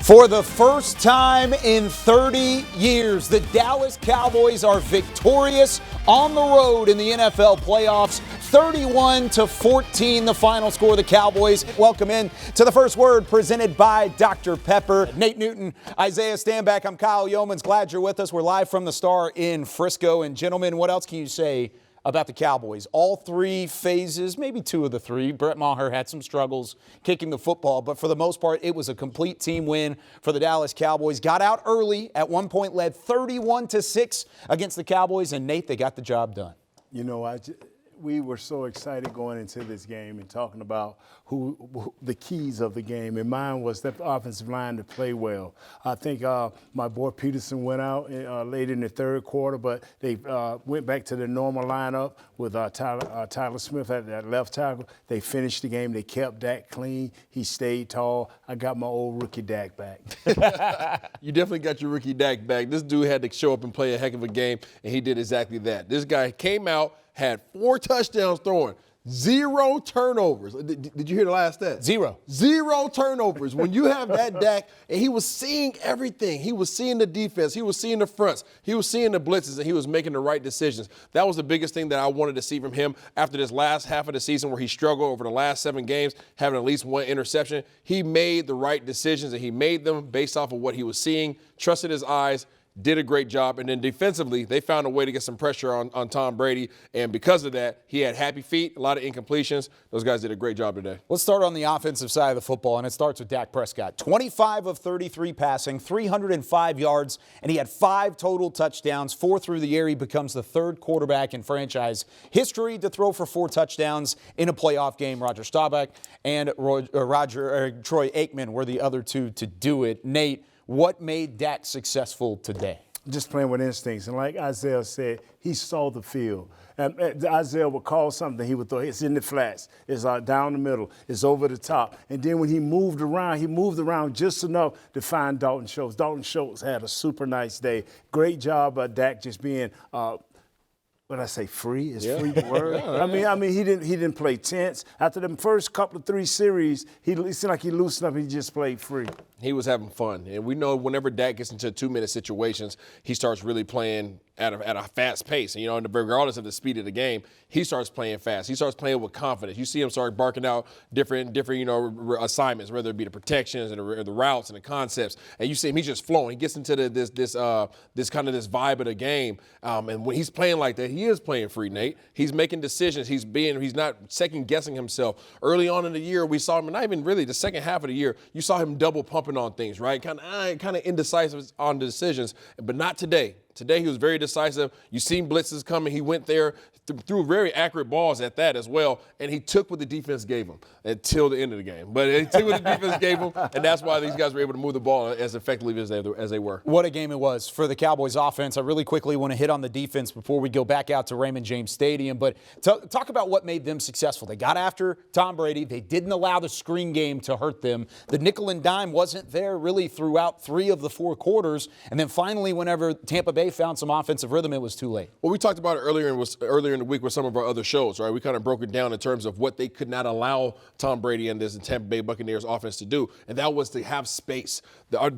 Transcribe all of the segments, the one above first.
For the first time in 30 years, the Dallas Cowboys are victorious on the road in the NFL playoffs. 31-14, the final score. The Cowboys welcome in to the first word presented by Dr. Pepper. Nate Newton, Isiah Stanback, I'm Kyle Youmans. Glad you're with us. We're live from the Star in Frisco. And gentlemen, what else can you say about the Cowboys? All three phases, maybe two of the three. Brett Maher had some struggles kicking the football, but for the most part, it was a complete team win for the Dallas Cowboys. Got out early, at one point led 31-6 against the Cowboys, and Nate, they got the job done. You know, we were so excited going into this game and talking about who the keys of the game, and mine was that offensive line to play well. I think my boy Peterson went out late in the third quarter, but they went back to the normal lineup with Tyler Smith at that left tackle. They finished the game. They kept Dak clean. He stayed tall. I got my old rookie Dak back. You definitely got your rookie Dak back. This dude had to show up and play a heck of a game, and he did exactly that. This guy came out, had 4 touchdowns throwing, 0 turnovers. Did you hear the last stat? 0 turnovers. When you have that Dak, and he was seeing everything. He was seeing the defense. He was seeing the fronts. He was seeing the blitzes, and he was making the right decisions. That was the biggest thing that I wanted to see from him after this last half of the season where he struggled over the last 7 games, having at least 1 interception. He made the right decisions, and he made them based off of what he was seeing, trusted his eyes, did a great job. And then defensively, they found a way to get some pressure on Tom Brady. And because of that, he had happy feet, a lot of incompletions. Those guys did a great job today. Let's start on the offensive side of the football, and it starts with Dak Prescott. 25 of 33 passing, 305 yards, and he had 5 total touchdowns, 4 through the air. He becomes the 3rd quarterback in franchise history to throw for 4 touchdowns in a playoff game. Roger Staubach and Troy Aikman were the other 2 to do it. Nate, what made Dak successful today? Just playing with instincts. And like Isiah said, he saw the field. And Isiah would call something, he would throw, it's in the flats, it's down the middle, it's over the top. And then when he moved around just enough to find Dalton Schultz. Dalton Schultz had a super nice day. Great job by Dak just being what I say, free? Is free the word? I mean, he didn't play tense. After the first couple of 3 series, it seemed like he loosened up. He just played free. He was having fun, and we know whenever Dak gets into 2-minute situations, he starts really playing at a fast pace. And, you know, regardless of the speed of the game, he starts playing fast. He starts playing with confidence. You see him start barking out different assignments, whether it be the protections and the routes and the concepts. And you see him, he's just flowing. He gets into this kind of vibe of the game. And when he's playing like that, he is playing free, Nate. He's making decisions. He's not second guessing himself. Early on in the year, we saw him, and not even really the second half of the year, you saw him double pumping on things, right? Kind of indecisive on the decisions, but not today. Today he was very decisive. You seen blitzes coming. He went there, threw very accurate balls at that as well, and he took what the defense gave him until the end of the game. But he took what the defense gave him, and that's why these guys were able to move the ball as effectively as they were. What a game it was for the Cowboys offense. I really quickly want to hit on the defense before we go back out to Raymond James Stadium. But talk about what made them successful. They got after Tom Brady. They didn't allow the screen game to hurt them. The nickel and dime wasn't there really throughout 3 of the 4 quarters. And then finally, whenever Tampa Bay found some offensive rhythm, it was too late. Well, we talked about it earlier in the week with some of our other shows, right? We kind of broke it down in terms of what they could not allow Tom Brady and this Tampa Bay Buccaneers offense to do, and that was to have space. Our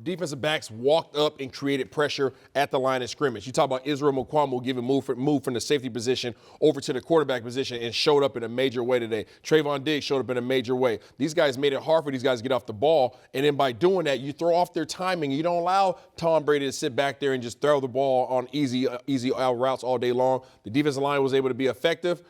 defensive backs walked up and created pressure at the line of scrimmage. You talk about Israel Mukuamu giving move from the safety position over to the quarterback position and showed up in a major way today. Trayvon Diggs showed up in a major way. These guys made it hard for these guys to get off the ball, and then by doing that, you throw off their timing. You don't allow Tom Brady to sit back there and just throw the ball on easy out routes all day long. The defensive line was able to be effective.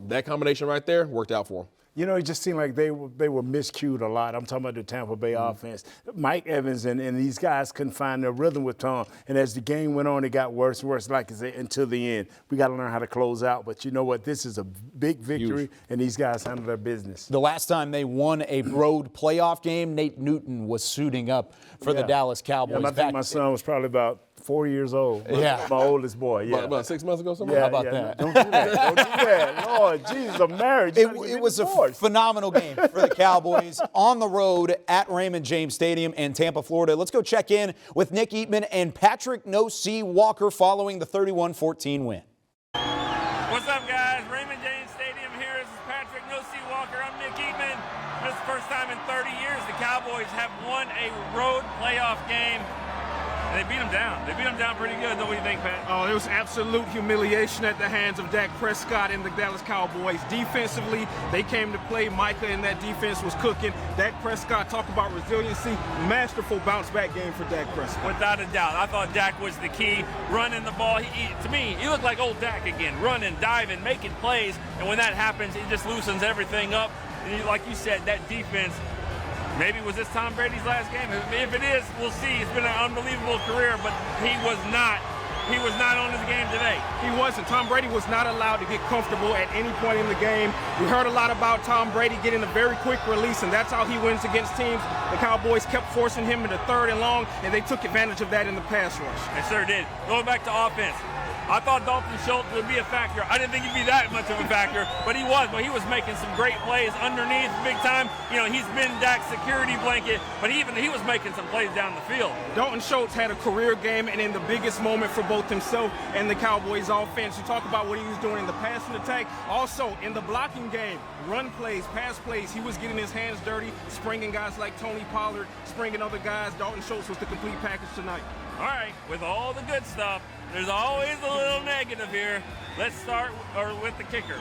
That combination right there worked out for them. You know, it just seemed like they were miscued a lot. I'm talking about the Tampa Bay offense. Mike Evans and these guys couldn't find their rhythm with Tom. And as the game went on, it got worse and worse, like I said, until the end. We got to learn how to close out. But you know what? This is a big victory, and these guys handle their business. The last time they won a road playoff game, Nate Newton was suiting up for the Dallas Cowboys. Yeah, I think my son was probably about 4 years old. Yeah. My oldest boy, yeah. About 6 months ago, something? How about that? Don't do that. Don't do that. Lord, Jesus, I'm married. It was a phenomenal game for the Cowboys on the road at Raymond James Stadium in Tampa, Florida. Let's go check in with Nick Eatman and Patrick No C. Walker following the 31-14 win. What's up, guys? Raymond James Stadium here. This is Patrick No C. Jesse Walker. I'm Nick Eatman. This is the first time in 30 years the Cowboys have won a road playoff game. And they beat them down. They beat them down pretty good. What do you think, Pat? Oh, it was absolute humiliation at the hands of Dak Prescott and the Dallas Cowboys. Defensively, they came to play. Micah and that defense was cooking. Dak Prescott, talk about resiliency. Masterful bounce-back game for Dak Prescott. Without a doubt. I thought Dak was the key. Running the ball. To me, he looked like old Dak again. Running, diving, making plays. And when that happens, he just loosens everything up. And like you said, that defense, maybe was this Tom Brady's last game? If it is, we'll see. It's been an unbelievable career, but he was not on his game today. He wasn't. Tom Brady was not allowed to get comfortable at any point in the game. We heard a lot about Tom Brady getting a very quick release, and that's how he wins against teams. The Cowboys kept forcing him into 3rd and long, and they took advantage of that in the pass rush. They sure did. Going back to offense, I thought Dalton Schultz would be a factor. I didn't think he'd be that much of a factor, but he was. But he was making some great plays underneath, big time. You know, he's been Dak's security blanket, but he was making some plays down the field. Dalton Schultz had a career game, and in the biggest moment for both himself and the Cowboys offense. You talk about what he was doing in the passing attack. Also, in the blocking game, run plays, pass plays, he was getting his hands dirty, springing guys like Tony Pollard, springing other guys. Dalton Schultz was the complete package tonight. All right, with all the good stuff, there's always a little negative here. Let's start with the kicker.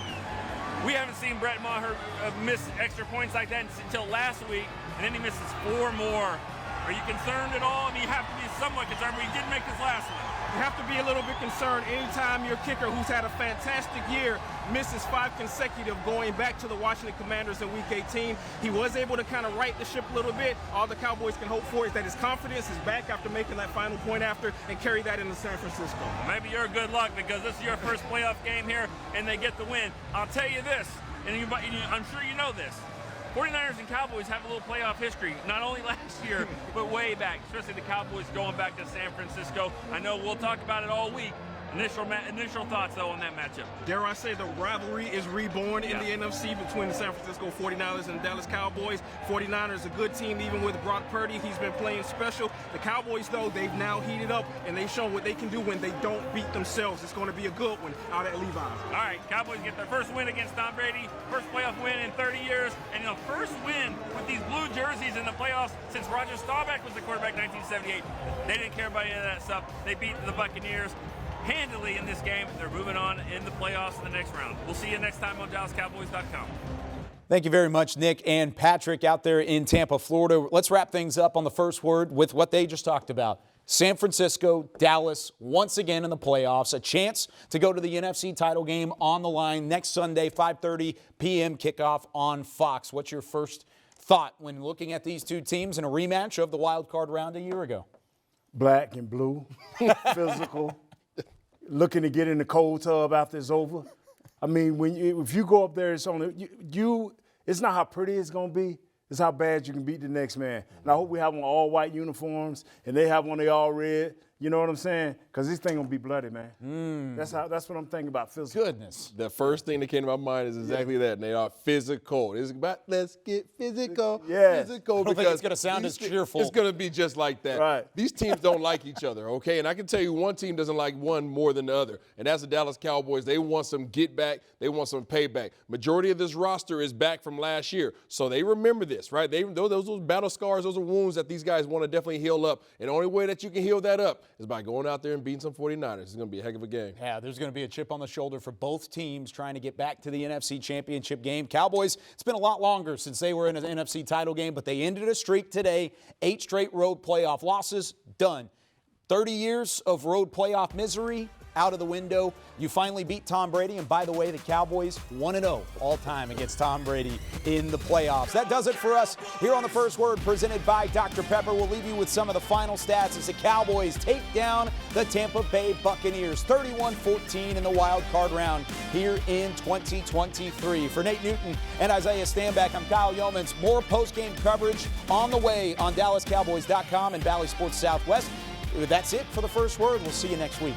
We haven't seen Brett Maher miss extra points like that until last week, and then he misses 4 more. Are you concerned at all? I mean, you have to be somewhat concerned, but he did make this last one. You have to be a little bit concerned anytime your kicker, who's had a fantastic year, misses 5 consecutive going back to the Washington Commanders in Week 18. He was able to kind of right the ship a little bit. All the Cowboys can hope for is that his confidence is back after making that final point after and carry that into San Francisco. Maybe you're good luck because this is your first playoff game here and they get the win. I'll tell you this, and I'm sure you know this. 49ers and Cowboys have a little playoff history, not only last year, but way back, especially the Cowboys going back to San Francisco. I know we'll talk about it all week. Initial thoughts, though, on that matchup. Dare I say the rivalry is reborn in the NFC between the San Francisco 49ers and the Dallas Cowboys. 49ers a good team, even with Brock Purdy. He's been playing special. The Cowboys, though, they've now heated up, and they've shown what they can do when they don't beat themselves. It's going to be a good one out at Levi's. All right, Cowboys get their first win against Tom Brady, first playoff win in 30 years, and first win with these blue jerseys in the playoffs since Roger Staubach was the quarterback in 1978. They didn't care about any of that stuff. They beat the Buccaneers handily in this game. They're moving on in the playoffs in the next round. We'll see you next time on DallasCowboys.com. Thank you very much, Nick and Patrick out there in Tampa, Florida. Let's wrap things up on the first word with what they just talked about. San Francisco, Dallas, once again in the playoffs. A chance to go to the NFC title game on the line next Sunday, 5:30 p.m. kickoff on Fox. What's your first thought when looking at these two teams in a rematch of the wild card round a year ago? Black and blue, physical. Looking to get in the cold tub after it's over. I mean, if you go up there, it's only it's not how pretty it's gonna be. It's how bad you can beat the next man. And I hope we have on all white uniforms and they have on they all red. You know what I'm saying? Because this thing gonna be bloody, man. That's what I'm thinking about. Physical. Goodness. The first thing that came to my mind is exactly that. And they are physical. It's about let's get physical. Yes. Physical. I don't think it's going to sound as cheerful. It's going to be just like that. Right. These teams don't like each other, okay? And I can tell you one team doesn't like one more than the other. And that's the Dallas Cowboys. They want some get back. They want some payback. Majority of this roster is back from last year. So they remember this, right? Those battle scars, those are wounds that these guys want to definitely heal up. And the only way that you can heal that up is by going out there and beating some 49ers. It's going to be a heck of a game. Yeah, there's going to be a chip on the shoulder for both teams trying to get back to the NFC Championship game. Cowboys, it's been a lot longer since they were in an NFC title game, but they ended a streak today. 8 straight road playoff losses, done. 30 years of road playoff misery, out of the window. You finally beat Tom Brady, and by the way, the Cowboys 1-0 all-time against Tom Brady in the playoffs. That does it for us here on The First Word, presented by Dr. Pepper. We'll leave you with some of the final stats as the Cowboys take down the Tampa Bay Buccaneers 31-14 in the wild card round here in 2023. For Nate Newton and Isiah Stanback, I'm Kyle Youmans. More post-game coverage on the way on DallasCowboys.com and Valley Sports Southwest. That's it for The First Word. We'll see you next week.